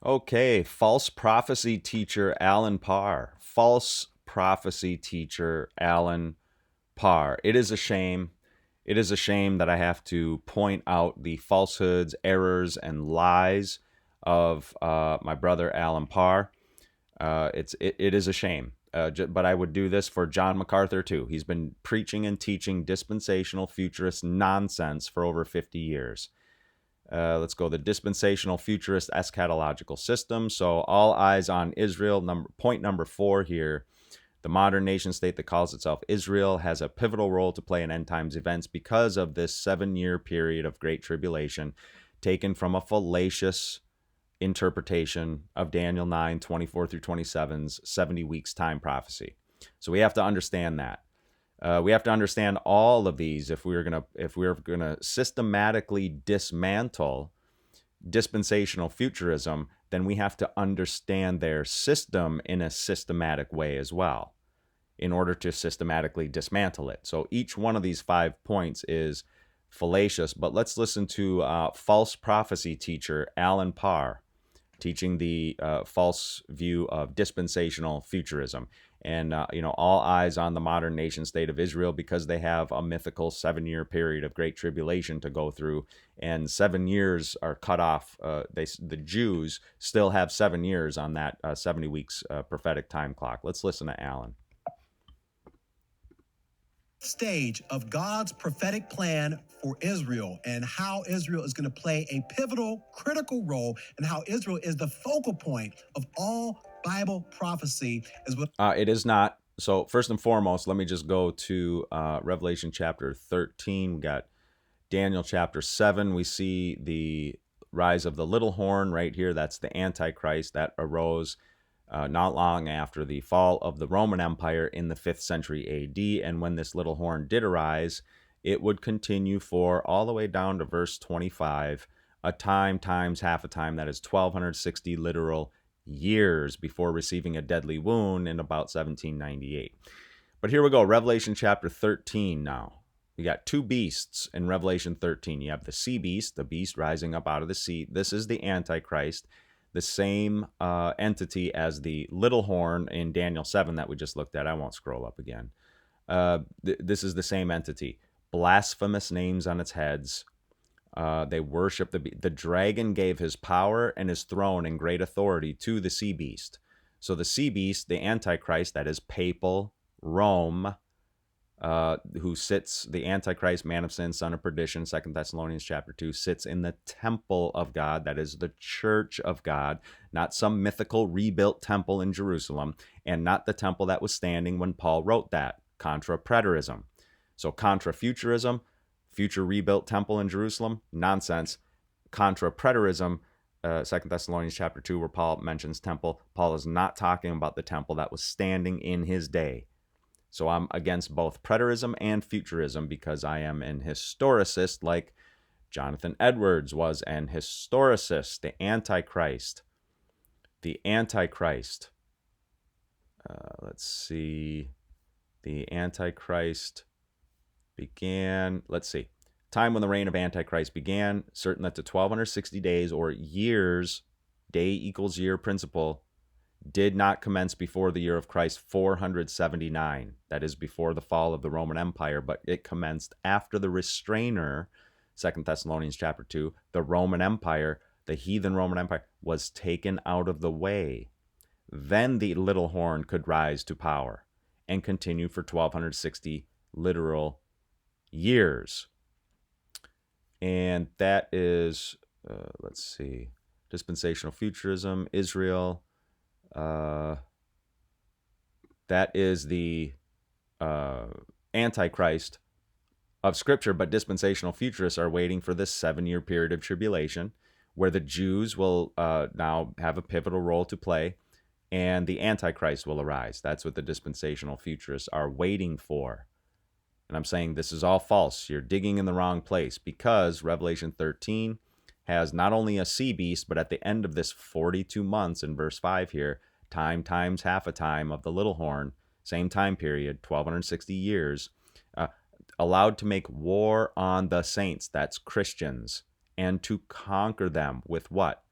Okay, false prophecy teacher Alan Parr. False prophecy teacher Alan Parr. It is a shame. It is a shame that I have to point out the falsehoods, errors, and lies of my brother Alan Parr. It is a shame. But I would do this for John MacArthur too. He's been preaching and teaching dispensational futurist nonsense for over 50 years. Let's go the dispensational futurist eschatological system. So all eyes on Israel. Point number 4 here. The modern nation state that calls itself Israel has a pivotal role to play in end times events because of this 7-year period of great tribulation taken from a fallacious interpretation of Daniel 9:24 through 27's 70 weeks time prophecy. So we have to understand that. We have to understand all of these if we're gonna systematically dismantle dispensational futurism. Then we have to understand their system in a systematic way as well, in order to systematically dismantle it. So each one of these 5 points is fallacious. But let's listen to false prophecy teacher Alan Parr teaching the false view of dispensational futurism. And, all eyes on the modern nation state of Israel because they have a mythical 7-year period of great tribulation to go through. And 7 years are cut off. The Jews still have 7 years on that 70 weeks prophetic time clock. Let's listen to Alan. Stage of God's prophetic plan for Israel and how Israel is going to play a pivotal, critical role, and how Israel is the focal point of all Bible prophecy is what it is not. So first and foremost, let me just go to Revelation chapter 13. We got Daniel chapter 7. We see the rise of the little horn right here. That's the Antichrist that arose not long after the fall of the Roman Empire in the 5th century AD. And when this little horn did arise, it would continue for all the way down to verse 25, a time times half a time, that is 1260 literal years before receiving a deadly wound in about 1798. But here we go, Revelation chapter 13 now. We got 2 beasts in Revelation 13. You have the sea beast, the beast rising up out of the sea. This is the Antichrist, the same entity as the little horn in Daniel 7 that we just looked at. I won't scroll up again. This is the same entity. Blasphemous names on its heads. They worship the dragon gave his power and his throne and great authority to the sea beast. So the sea beast, the Antichrist, that is papal Rome, who sits, the Antichrist, man of sin, son of perdition, 2 Thessalonians chapter 2, sits in the temple of God, that is the church of God, not some mythical rebuilt temple in Jerusalem, and not the temple that was standing when Paul wrote that, contra preterism. So contra futurism, future rebuilt temple in Jerusalem, nonsense. Contra preterism, 2 Thessalonians chapter 2, where Paul mentions temple, Paul is not talking about the temple that was standing in his day. So I'm against both preterism and futurism because I am an historicist, like Jonathan Edwards was an historicist. The Antichrist. The Antichrist. Let's see. The Antichrist began, let's see. Time when the reign of Antichrist began, certain that the 1260 days or years, day equals year principle, did not commence before the year of Christ 479. That is before the fall of the Roman Empire, but it commenced after the restrainer, 2 Thessalonians chapter 2, the Roman Empire, the heathen Roman Empire, was taken out of the way. Then the little horn could rise to power and continue for 1260 literal years. And that is, let's see, dispensational futurism, Israel. That is the Antichrist of Scripture, but dispensational futurists are waiting for this 7-year period of tribulation where the Jews will now have a pivotal role to play and the Antichrist will arise. That's what the dispensational futurists are waiting for. And I'm saying this is all false. You're digging in the wrong place because Revelation 13 has not only a sea beast, but at the end of this 42 months in verse 5 here, time times half a time of the little horn, same time period, 1260 years, allowed to make war on the saints, that's Christians, and to conquer them with what?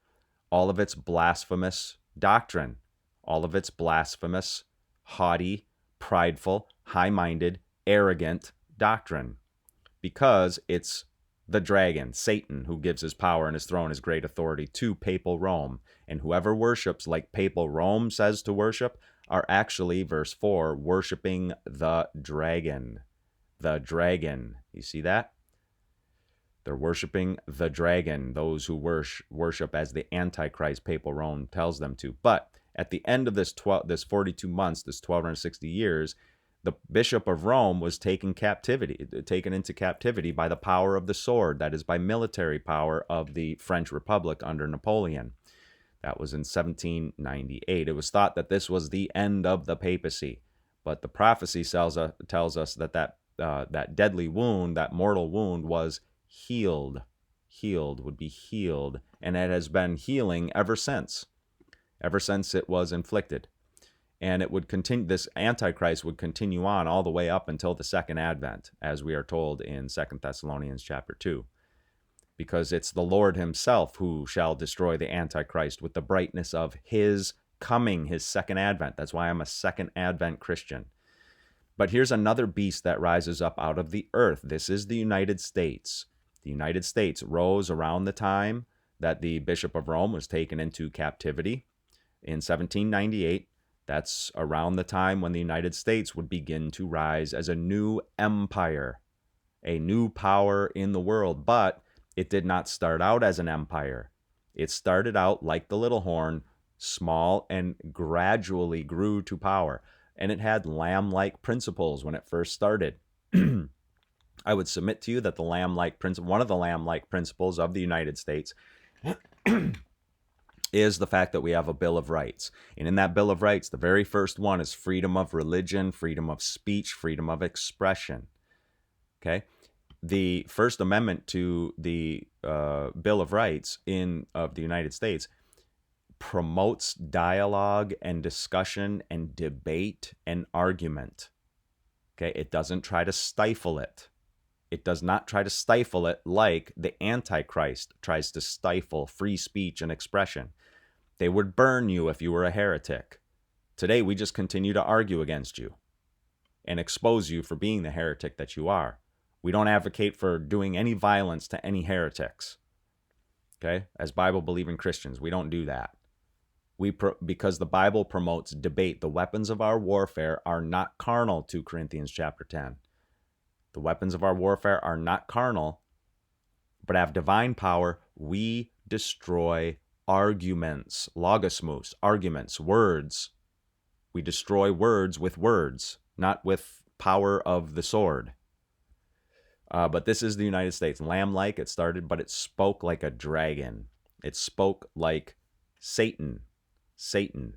all of its blasphemous doctrine, all of its blasphemous, haughty, prideful, high-minded, arrogant doctrine, because it's the dragon, Satan, who gives his power and his throne, his great authority to papal Rome. And whoever worships like papal Rome says to worship are actually, verse 4, worshiping the dragon. The dragon. You see that? They're worshiping the dragon, those who worship as the Antichrist, papal Rome tells them to. But at the end of this 42 months, this 1260 years, the Bishop of Rome was taken into captivity by the power of the sword, that is, by military power of the French Republic under Napoleon. That was in 1798. It was thought that this was the end of the papacy, but the prophecy tells us that that deadly wound, that mortal wound, was would be healed, and it has been healing ever since it was inflicted. And it would continue. This Antichrist would continue on all the way up until the second advent, as we are told in 2 Thessalonians chapter 2. Because it's the Lord himself who shall destroy the Antichrist with the brightness of his coming, his second advent. That's why I'm a second advent Christian. But here's another beast that rises up out of the earth. This is the United States. The United States rose around the time that the Bishop of Rome was taken into captivity in 1798. That's around the time when the United States would begin to rise as a new empire, a new power in the world. But it did not start out as an empire. It started out like the little horn, small, and gradually grew to power. And it had lamb-like principles when it first started. I would submit to you that one of the lamb-like principles of the United States is the fact that we have a Bill of Rights. And in that Bill of Rights, the very first one is freedom of religion, freedom of speech, freedom of expression. Okay? The First Amendment to the Bill of Rights of the United States promotes dialogue and discussion and debate and argument. Okay? It doesn't try to stifle it. It does not try to stifle it like the Antichrist tries to stifle free speech and expression. They would burn you if you were a heretic. Today, we just continue to argue against you and expose you for being the heretic that you are. We don't advocate for doing any violence to any heretics. Okay? As Bible-believing Christians, we don't do that. Because the Bible promotes debate. The weapons of our warfare are not carnal, 2 Corinthians chapter 10. The weapons of our warfare are not carnal, but have divine power. We destroy arguments, logosmos, arguments, words. We destroy words with words, not with power of the sword. But this is the United States. Lamb-like it started, but it spoke like a dragon. It spoke like Satan. Satan.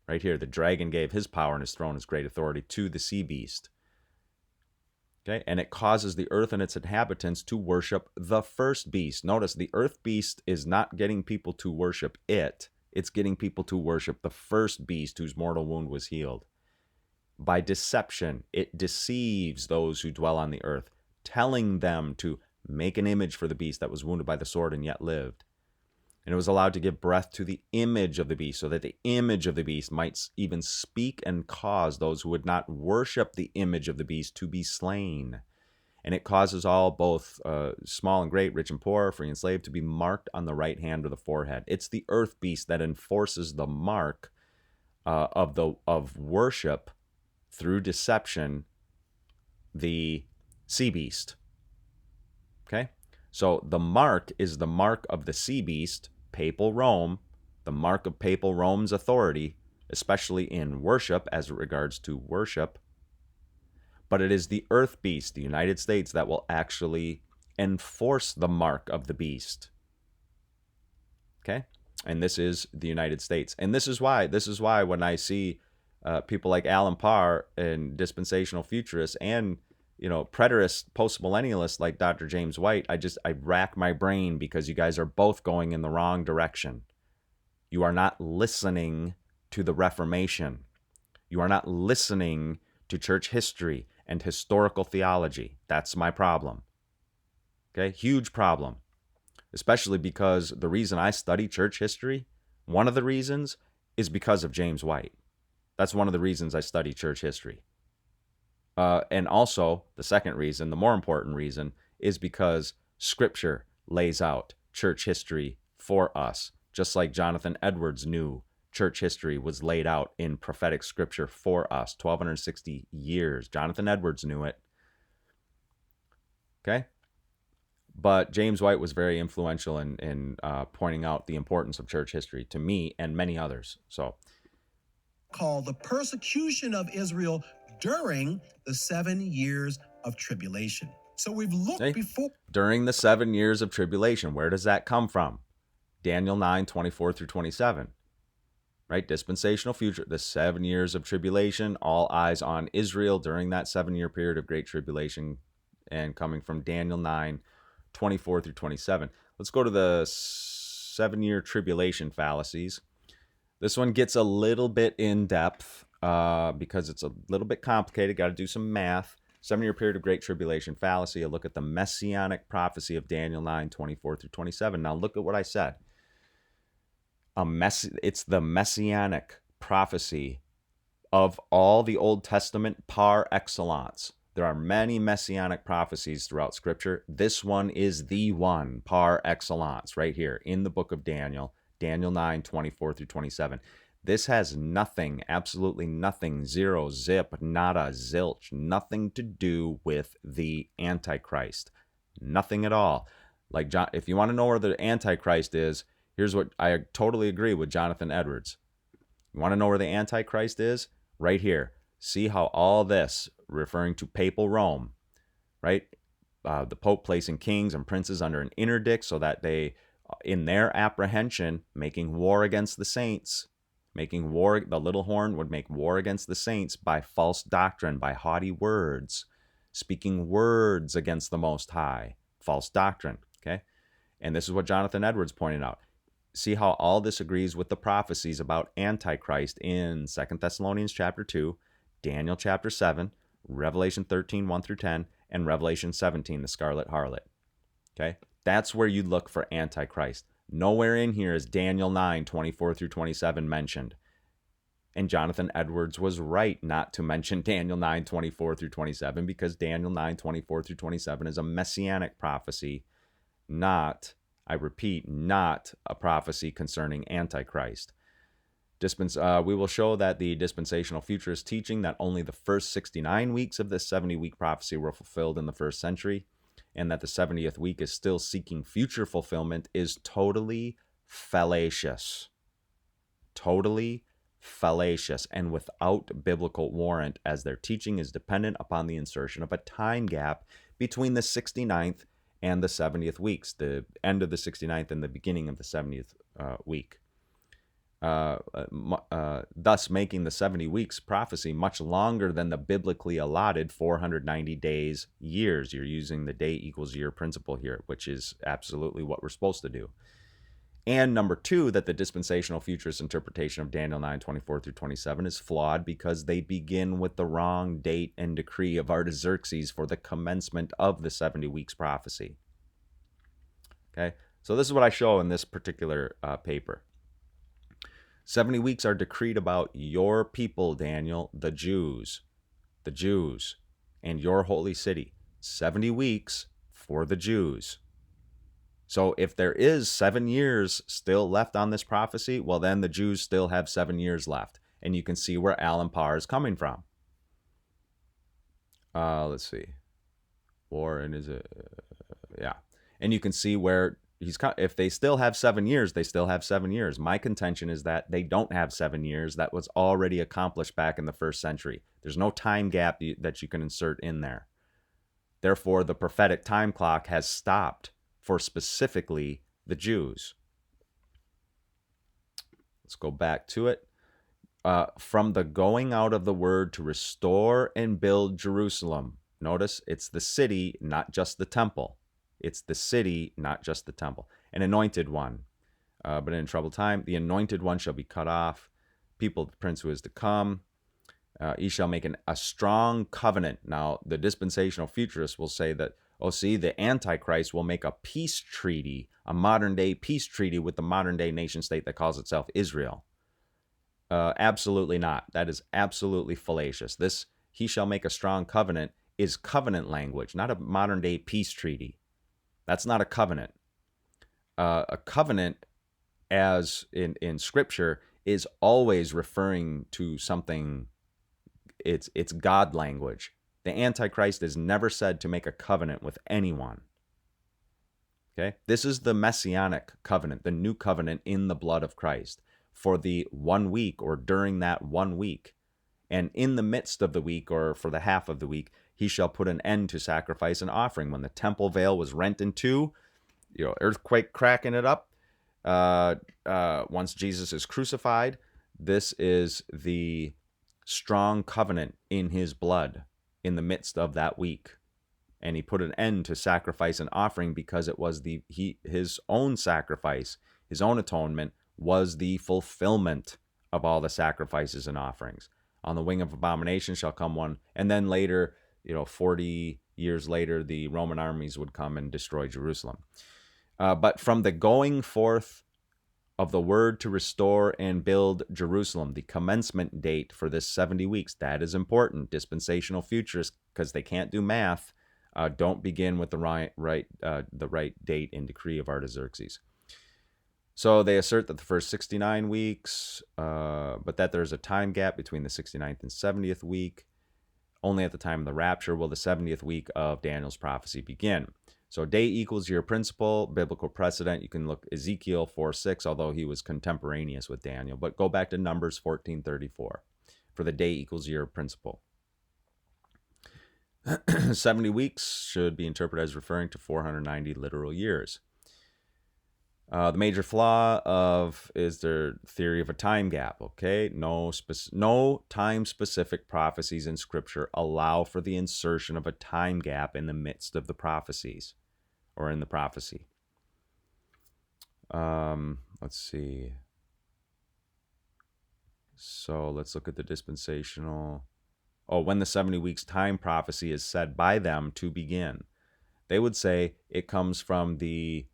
Right here, the dragon gave his power and his throne, his great authority to the sea beast. Okay, and it causes the earth and its inhabitants to worship the first beast. Notice the earth beast is not getting people to worship it. It's getting people to worship the first beast whose mortal wound was healed. By deception, it deceives those who dwell on the earth, telling them to make an image for the beast that was wounded by the sword and yet lived. And it was allowed to give breath to the image of the beast, so that the image of the beast might even speak and cause those who would not worship the image of the beast to be slain. And it causes all, both small and great, rich and poor, free and slave, to be marked on the right hand or the forehead. It's the earth beast that enforces the mark of worship through deception, the sea beast. Okay? So the mark is the mark of the sea beast, papal Rome, the mark of papal Rome's authority, especially in worship, as it regards to worship. But it is the earth beast, the United States, that will actually enforce the mark of the beast. Okay? And this is the United States. And this is why when I see people like Alan Parr and Dispensational Futurists and preterist postmillennialists like Dr. James White, I rack my brain, because you guys are both going in the wrong direction. You are not listening to the Reformation. You are not listening to church history and historical theology. That's my problem. Okay? Huge problem. Especially because the reason I study church history One of the reasons is because of James White. That's one of the reasons I study church history. And also, the second reason, the more important reason, is because Scripture lays out church history for us, just like Jonathan Edwards knew church history was laid out in prophetic Scripture for us. 1260 years. Jonathan Edwards knew it. Okay? But James White was very influential in pointing out the importance of church history to me and many others. So, called the persecution of Israel during the 7 years of tribulation. So we've looked before. During the 7 years of tribulation, where does that come from? Daniel 9:24 through 27. Right? Dispensational future, the 7 years of tribulation, all eyes on Israel during that 7-year period of great tribulation, and coming from Daniel 9:24 through 27. Let's go to the 7-year tribulation fallacies. This one gets a little bit in depth because it's a little bit complicated. Got to do some math. 7-year period of great tribulation fallacy. A look at the Messianic Prophecy of Daniel 9:24 through 27. Now look at what I said. It's the Messianic prophecy of all the Old Testament par excellence. There are many Messianic prophecies throughout Scripture. This one is the one par excellence right here in the book of Daniel, Daniel 9:24 through 27. This has nothing, absolutely nothing, zero, zip, nada, zilch, nothing to do with the Antichrist. Nothing at all. Like, if you want to know where the Antichrist is, here's what I totally agree with Jonathan Edwards. You want to know where the Antichrist is? Right here. See how all this, referring to papal Rome, right? The Pope placing kings and princes under an interdict so that they, in their apprehension, making war against the saints, making war, the little horn would make war against the saints by false doctrine, by haughty words, speaking words against the Most High, false doctrine, okay? And this is what Jonathan Edwards pointed out. See how all this agrees with the prophecies about Antichrist in 2 Thessalonians chapter 2, Daniel chapter 7, Revelation 13, 1 through 10, and Revelation 17, the scarlet harlot. Okay? That's where you look for Antichrist. Nowhere in here is Daniel 9:24 through 27 mentioned. And Jonathan Edwards was right not to mention Daniel 9:24 through 27 because Daniel 9:24 through 27 is a messianic prophecy, not, I repeat, not a prophecy concerning Antichrist. We will show that the dispensational futurist teaching that only the first 69 weeks of this 70-week prophecy were fulfilled in the first century, and that the 70th week is still seeking future fulfillment, is totally fallacious. Totally fallacious and without biblical warrant, as their teaching is dependent upon the insertion of a time gap between the 69th and the 70th weeks, the end of the 69th and the beginning of the 70th week. Thus making the 70 weeks prophecy much longer than the biblically allotted 490 days, years. You're using the day equals year principle here, which is absolutely what we're supposed to do. And number two, that the dispensational futurist interpretation of Daniel 9:24 through 27 is flawed because they begin with the wrong date and decree of Artaxerxes for the commencement of the 70 weeks prophecy. Okay, so this is what I show in this particular paper. 70 weeks are decreed about your people, Daniel, the Jews, and your holy city. 70 weeks for the Jews. So if there is 7 years still left on this prophecy, well, then the Jews still have 7 years left. And you can see where Alan Parr is coming from. Let's see. Warren is a, yeah. And you can see where if they still have 7 years, they still have 7 years. My contention is that they don't have 7 years. That was already accomplished back in the first century. There's no time gap that you can insert in there. Therefore, the prophetic time clock has stopped for specifically the Jews. Let's go back to it. From the going out of the word to restore and build Jerusalem. Notice it's the city, not just the temple. It's the city, not just the temple. An anointed one. But in troubled time, the anointed one shall be cut off. People of the prince who is to come. He shall make a strong covenant. Now, the dispensational futurists will say that, Oh, see, the Antichrist will make a peace treaty, a modern-day peace treaty with the modern-day nation-state that calls itself Israel. Absolutely not. That is absolutely fallacious. This, he shall make a strong covenant, is covenant language, not a modern-day peace treaty. That's not a covenant. A covenant, as in Scripture, is always referring to something. It's God language. The Antichrist is never said to make a covenant with anyone. Okay? This is the Messianic covenant, the new covenant in the blood of Christ for the 1 week or during that 1 week. And in the midst of the week or for the half of the week, he shall put an end to sacrifice and offering. When the temple veil was rent in two, earthquake cracking it up. Once Jesus is crucified, this is the strong covenant in his blood in the midst of that week. And he put an end to sacrifice and offering because it was his own sacrifice, his own atonement was the fulfillment of all the sacrifices and offerings. On the wing of abomination shall come one. And then later, 40 years later, the Roman armies would come and destroy Jerusalem. But from the going forth of the word to restore and build Jerusalem, the commencement date for this 70 weeks, that is important. Dispensational futurists, because they can't do math, don't begin with the right date in decree of Artaxerxes. So they assert that the first 69 weeks, but that there's a time gap between the 69th and 70th week. Only at the time of the rapture will the 70th week of Daniel's prophecy begin. So day equals year principle, biblical precedent. You can look Ezekiel 4:6, although he was contemporaneous with Daniel. But go back to Numbers 14:34 for the day equals year principle. 70 weeks should be interpreted as referring to 490 literal years. The major flaw is their theory of a time gap. Okay, no time-specific prophecies in Scripture allow for the insertion of a time gap in the midst of the prophecies, or in the prophecy. Let's see. So let's look at the dispensational. Oh, when the 70 weeks time prophecy is said by them to begin, they would say it comes from the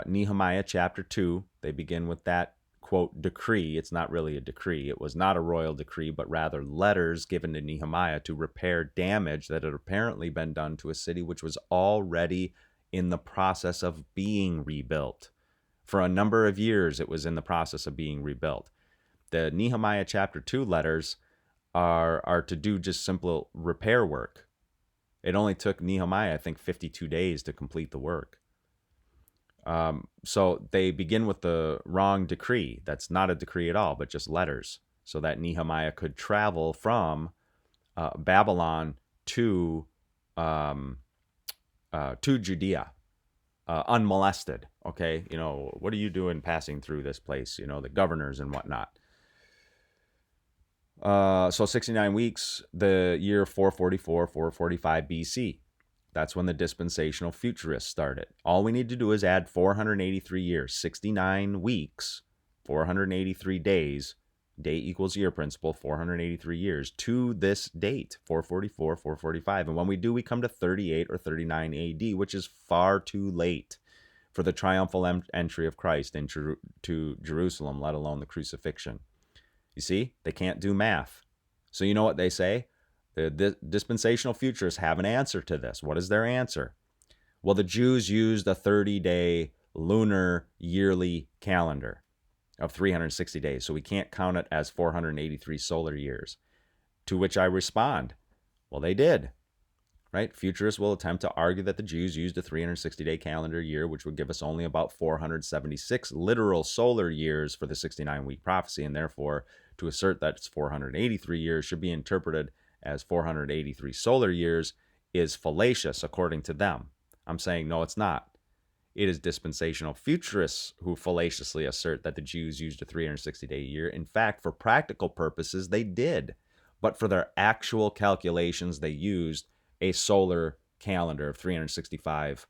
Nehemiah chapter 2. They begin with that, quote, decree. It's not really a decree. It was not a royal decree, but rather letters given to Nehemiah to repair damage that had apparently been done to a city which was already in the process of being rebuilt. For a number of years, it was in the process of being rebuilt. The Nehemiah chapter 2 letters are to do just simple repair work. It only took Nehemiah, I think, 52 days to complete the work. So they begin with the wrong decree. That's not a decree at all, but just letters, so that Nehemiah could travel from Babylon to Judea unmolested. Okay, what are you doing passing through this place? The governors and whatnot. So 69 weeks, the year 444, 445 BC. That's when the dispensational futurists started. All we need to do is add 483 years, 69 weeks, 483 days, day equals year principle, 483 years, to this date, 444, 445. And when we do, we come to 38 or 39 AD, which is far too late for the triumphal entry of Christ into Jerusalem, let alone the crucifixion. You see, they can't do math. So you know what they say? The dispensational futurists have an answer to this. What is their answer? Well, the Jews used a 30-day lunar yearly calendar of 360 days, so we can't count it as 483 solar years. To which I respond, well, they did. Right? Futurists will attempt to argue that the Jews used a 360-day calendar year, which would give us only about 476 literal solar years for the 69-week prophecy, and therefore to assert that it's 483 years should be interpreted as 483 solar years is fallacious according to them. I'm saying, no, it's not. It is dispensational futurists who fallaciously assert that the Jews used a 360-day year. In fact, for practical purposes, they did. But for their actual calculations, they used a solar calendar of 365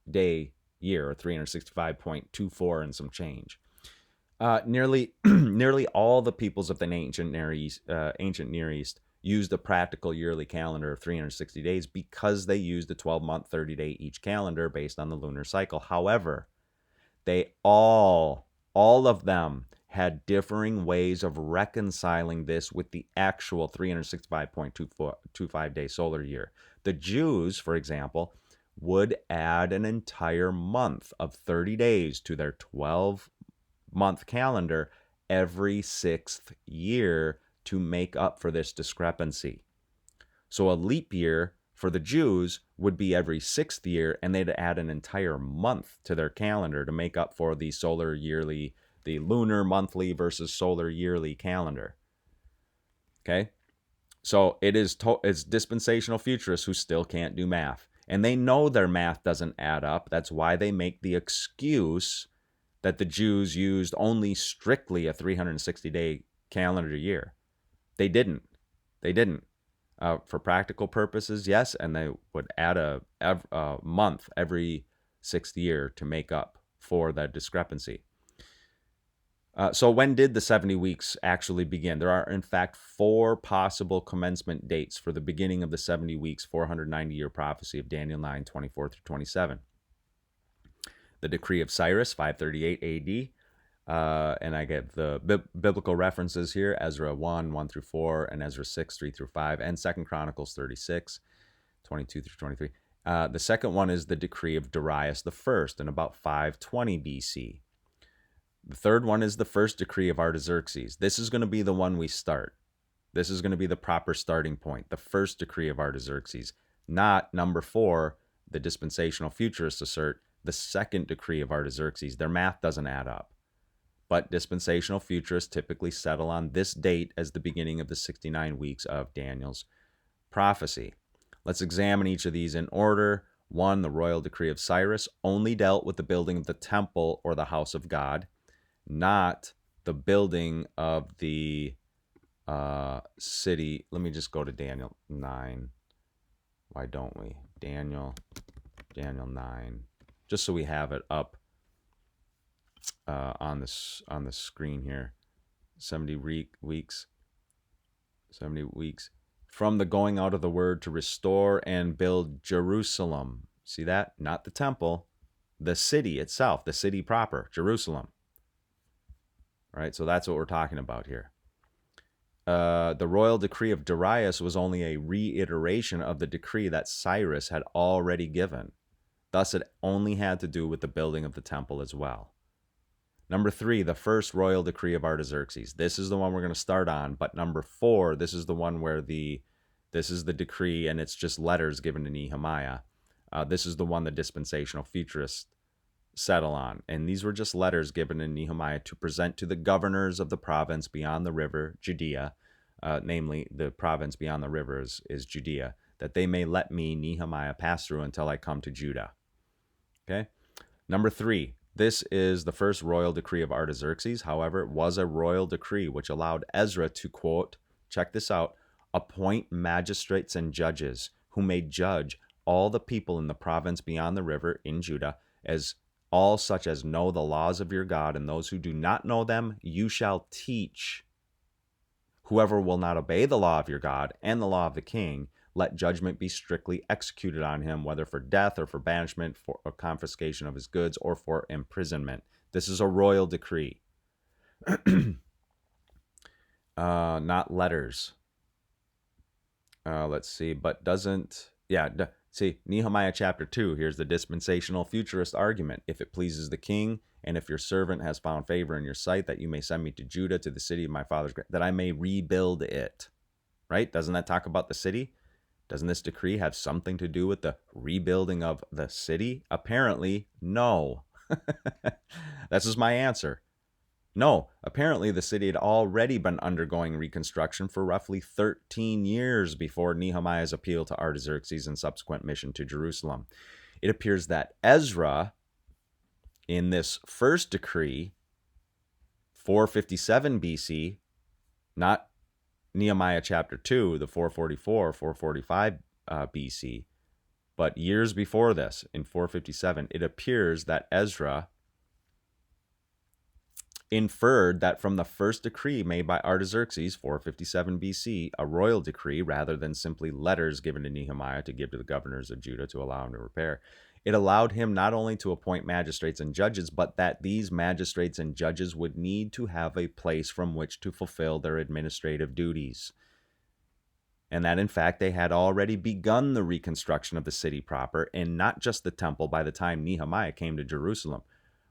day year, or 365.24 and some change. Nearly all the peoples of the ancient Near East used a practical yearly calendar of 360 days because they used a 12-month, 30-day each calendar based on the lunar cycle. However, they all of them had differing ways of reconciling this with the actual 365.25 day solar year. The Jews, for example, would add an entire month of 30 days to their 12-month calendar every 6th year to make up for this discrepancy. So a leap year for the Jews would be every 6th year, and they'd add an entire month to their calendar to make up for the solar yearly, the lunar monthly versus solar yearly calendar. Okay? So it's dispensational futurists who still can't do math. And they know their math doesn't add up. That's why they make the excuse that the Jews used only strictly a 360-day calendar year. They didn't. For practical purposes, yes, and they would add a month every 6th year to make up for that discrepancy. So when did the 70 weeks actually begin? There are, in fact, 4 possible commencement dates for the beginning of the 70 weeks, 490-year prophecy of Daniel 9, 24 through 27. The decree of Cyrus, 538 A.D., and I get the biblical references here, Ezra 1, 1 through 4, and Ezra 6, 3 through 5, and 2 Chronicles 36, 22 through 23. The second one is the decree of Darius I in about 520 BC. The third one is the first decree of Artaxerxes. This is going to be the one we start. This is going to be the proper starting point, the first decree of Artaxerxes, not number 4, the dispensational futurists assert, the second decree of Artaxerxes. Their math doesn't add up. But dispensational futurists typically settle on this date as the beginning of the 69 weeks of Daniel's prophecy. Let's examine each of these in order. 1, the royal decree of Cyrus only dealt with the building of the temple or the house of God, not the building of the city. Let me just go to Daniel 9. Why don't we? Daniel 9. Just so we have it up on the screen here. 70 weeks. 70 weeks. From the going out of the word to restore and build Jerusalem. See that? Not the temple. The city itself. The city proper. Jerusalem. All right, so that's what we're talking about here. The royal decree of Darius was only a reiteration of the decree that Cyrus had already given. Thus, it only had to do with the building of the temple as well. Number 3, the first royal decree of Artaxerxes. This is the one we're going to start on. But number 4, this is the one where this is the decree, and it's just letters given to Nehemiah. This is the one the dispensational futurists settle on. And these were just letters given to Nehemiah to present to the governors of the province beyond the river, Judea, namely the province beyond the river is Judea, that they may let me, Nehemiah, pass through until I come to Judah. Okay? Number 3, this is the first royal decree of Artaxerxes. However, it was a royal decree which allowed Ezra to, quote, check this out, appoint magistrates and judges who may judge all the people in the province beyond the river in Judah, as all such as know the laws of your God, and those who do not know them you shall teach. Whoever will not obey the law of your God and the law of the king, let judgment be strictly executed on him, whether for death or for banishment, for a confiscation of his goods, or for imprisonment. This is a royal decree. Not letters. Let's see, but doesn't... See, Nehemiah chapter 2, here's the dispensational futurist argument. If it pleases the king, and if your servant has found favor in your sight, that you may send me to Judah, to the city of my father's, that I may rebuild it. Right? Doesn't that talk about the city? Doesn't this decree have something to do with the rebuilding of the city? Apparently, no. This is my answer. No, apparently the city had already been undergoing reconstruction for roughly 13 years before Nehemiah's appeal to Artaxerxes and subsequent mission to Jerusalem. It appears that Ezra, in this first decree, 457 BC, not Nehemiah chapter 2, the 444, 445 BC, but years before this, in 457, it appears that Ezra inferred that from the first decree made by Artaxerxes, 457 BC, a royal decree rather than simply letters given to Nehemiah to give to the governors of Judah to allow him to repair, it allowed him not only to appoint magistrates and judges, but that these magistrates and judges would need to have a place from which to fulfill their administrative duties. And that, in fact, they had already begun the reconstruction of the city proper, and not just the temple, by the time Nehemiah came to Jerusalem.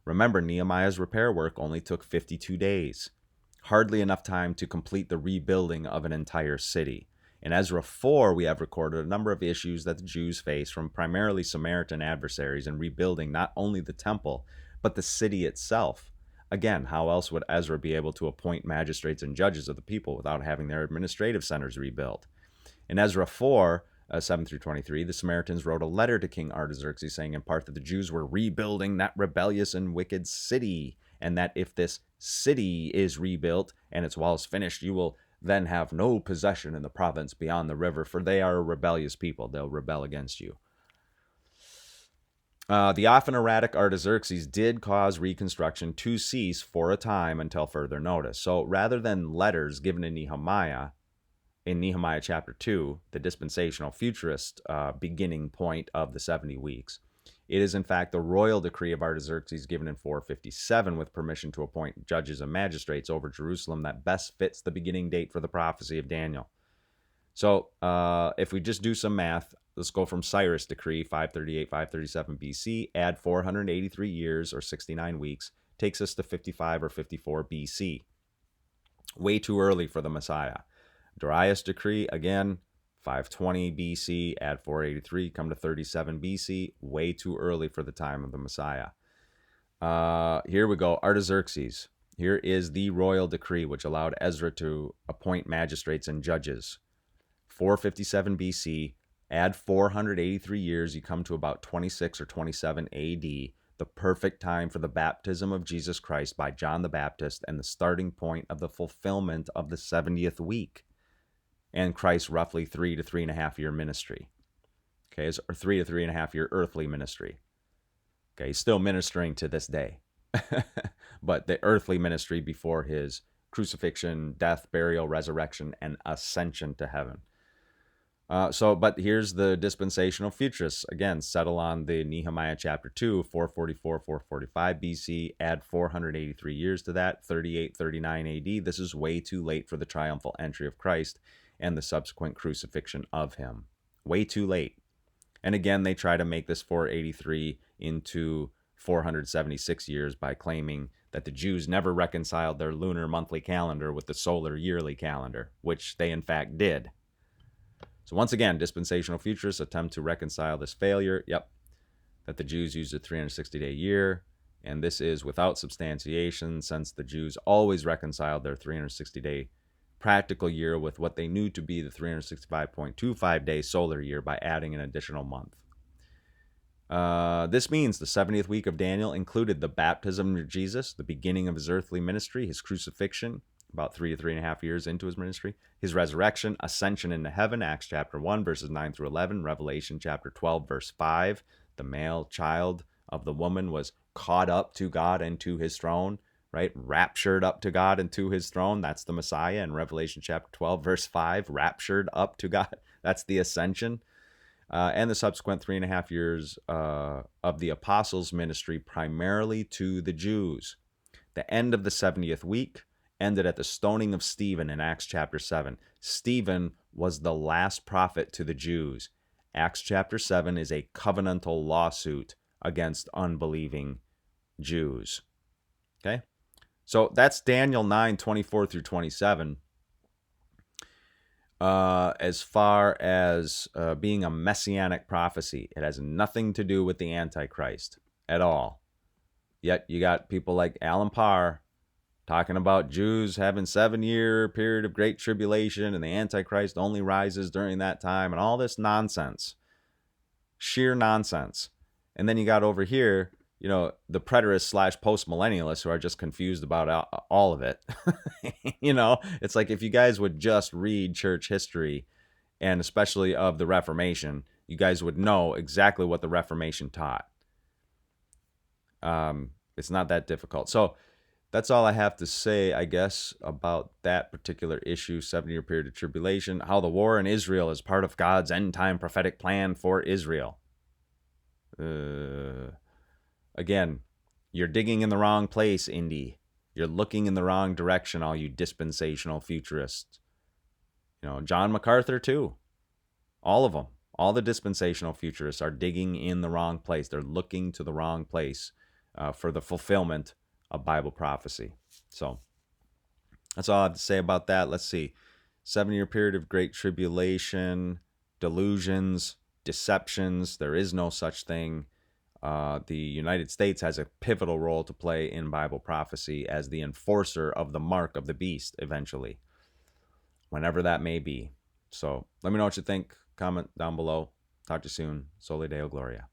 Remember, Nehemiah's repair work only took 52 days, hardly enough time to complete the rebuilding of an entire city. In Ezra 4, we have recorded a number of issues that the Jews faced from primarily Samaritan adversaries in rebuilding not only the temple, but the city itself. Again, how else would Ezra be able to appoint magistrates and judges of the people without having their administrative centers rebuilt? In Ezra 4, 7 through 23, the Samaritans wrote a letter to King Artaxerxes saying in part that the Jews were rebuilding that rebellious and wicked city, and that if this city is rebuilt and its walls finished, you will then have no possession in the province beyond the river, for they are a rebellious people. They'll rebel against you. The often erratic Artaxerxes did cause reconstruction to cease for a time until further notice. So rather than letters given to Nehemiah, in Nehemiah chapter 2, the dispensational futurist beginning point of the 70 weeks, it is in fact the royal decree of Artaxerxes given in 457 with permission to appoint judges and magistrates over Jerusalem that best fits the beginning date for the prophecy of Daniel. So if we just do some math, let's go from Cyrus' decree, 538, 537 BC, add 483 years or 69 weeks, takes us to 55 or 54 BC. Way too early for the Messiah. Darius' decree, again, 520 BC, add 483, come to 37 BC, way too early for the time of the Messiah. Here we go, Artaxerxes. Here is the royal decree which allowed Ezra to appoint magistrates and judges. 457 BC, add 483 years, you come to about 26 or 27 AD, the perfect time for the baptism of Jesus Christ by John the Baptist and the starting point of the fulfillment of the 70th week and Christ's roughly 3 to 3.5 year ministry. Okay, or 3 to 3.5 year earthly ministry. Okay, he's still ministering to this day. But the earthly ministry before his crucifixion, death, burial, resurrection, and ascension to heaven. But here's the dispensational futurists. Again, settle on the Nehemiah chapter 2, 444, 445 BC, add 483 years to that, 38, 39 AD. This is way too late for the triumphal entry of Christ and the subsequent crucifixion of him. Way too late. And again, they try to make this 483 into 476 years by claiming that the Jews never reconciled their lunar monthly calendar with the solar yearly calendar, which they in fact did. So once again, dispensational futurists attempt to reconcile this failure. Yep, that the Jews used a 360-day year, and this is without substantiation since the Jews always reconciled their 360-day practical year with what they knew to be the 365.25-day solar year by adding an additional month. This means the 70th week of Daniel included the baptism of Jesus, the beginning of his earthly ministry, his crucifixion, about 3 to 3.5 years into his ministry, his resurrection, ascension into heaven, Acts chapter 1, verses 9 through 11, Revelation chapter 12, verse 5, the male child of the woman was caught up to God and to his throne, right? Raptured up to God and to his throne. That's the Messiah in Revelation chapter 12, verse 5, raptured up to God. That's the ascension. And the subsequent 3.5 years of the apostles' ministry primarily to the Jews. The end of the 70th week ended at the stoning of Stephen in Acts chapter 7. Stephen was the last prophet to the Jews. Acts chapter 7 is a covenantal lawsuit against unbelieving Jews. Okay? So that's Daniel 9, 24 through 27. As far as being a messianic prophecy, it has nothing to do with the Antichrist at all. Yet you got people like Alan Parr talking about Jews having 7-year period of great tribulation and the Antichrist only rises during that time and all this nonsense. Sheer nonsense. And then you got over here, you know, the preterists / post-millennialists who are just confused about all of it. You know, it's like if you guys would just read church history, and especially of the Reformation, you guys would know exactly what the Reformation taught. It's not that difficult. So that's all I have to say, I guess, about that particular issue, 7-year period of tribulation, how the war in Israel is part of God's end-time prophetic plan for Israel. Again, you're digging in the wrong place, Indy. You're looking in the wrong direction, all you dispensational futurists. John MacArthur, too. All of them. All the dispensational futurists are digging in the wrong place. They're looking to the wrong place for the fulfillment of Bible prophecy. So that's all I have to say about that. Let's see. 7-year period of great tribulation, delusions, deceptions. There is no such thing. The United States has a pivotal role to play in Bible prophecy as the enforcer of the mark of the beast eventually, whenever that may be. So let me know what you think. Comment down below. Talk to you soon. Soli Deo Gloria.